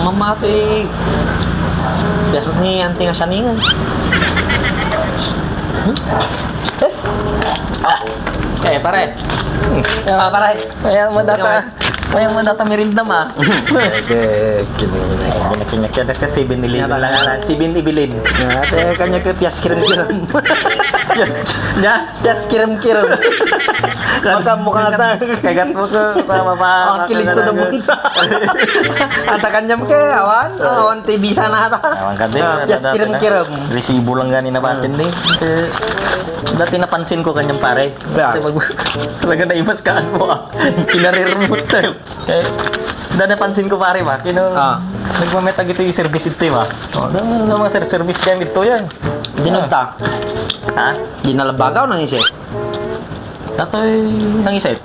mamati. Biasa ni anting asaningan. Pare. Pare. Mayang mo data merinda ma. Kanya Ka 7-Eleven lang ala. 7-Eleven. Ate kanya ke pias kirim-kirim. Pias kirim-kirim. Maka mukha sa Kagat mo ko sama pa. kilig ko na bunsa. Ata kanyam ke awan TV sana ata. Awan ka din. Pias kirim-kirim. Resibo lang gani na batin din. Dati napansin ko kanyang pare. Kasi talaga naimas ka mo kinarir mo tayo. Dati napansin ko pare ba. Nagmametag ito yung service ito ba. Ano mga service kaya ito yan. Dinugta. Ha? Dinalabagaw nang isip. Dato'y nangisip.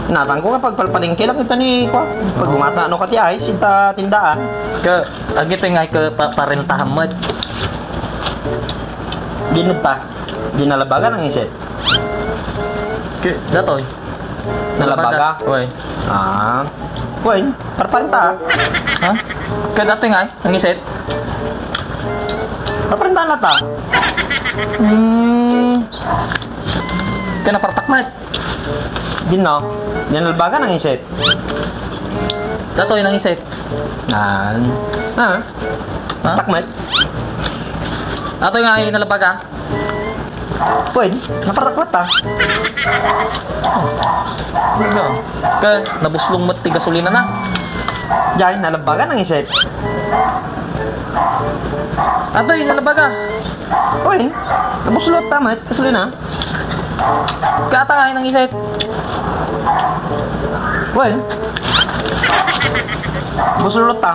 Natang ko kapag palpalingke lang kita ni ko. Pag gumata ano ka ti ay sinta tindaan. Agi ito nga parentahan mo. Dinugta. Dinalabagan nang isip. Dato'y. Nalabaga. Uy. Uy, parpanta. Ha? Kaya dato'y nga nangisip. Parpanta na ta. Kaya napartakmat. Din no. Dinalabagan nang isip. Dato'y nangisip. Ha? Takmat. Dato'y nga ay nalabaga. Uy, napartakmat ta. Kaya nabuslong mo ti gasolina na. Diyan, nalabagan nang isip. Ato'y nalabaga. Uy, nabuslot tamat. Kasulin na. Kaya ata nga ay nangisip. Uy. Buslot ta.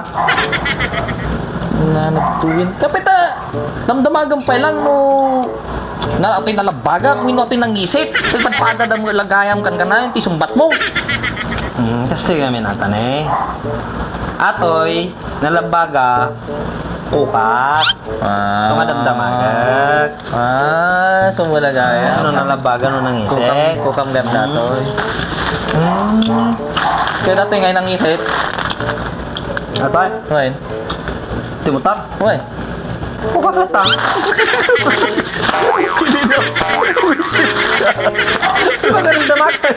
Na nagtuwin. Kapita, damdamagan pa lang mo na ato'y nalabaga kung ino ato'y nangisip. Pagpadpada da mo lagayam kan na yung tisumbat mo. Kasi kami natan eh. Atoy, nalabaga, kukat. Ito nga damdamagag. Sumulagaya. Ano nalabaga, ano nang isip. Kukam ganda to'y. Kaya dato'y ngayon nangisip. Atoy, Uy. timutak. Uy. Kukat na ta. Hindi na. Ito nga damdamagag.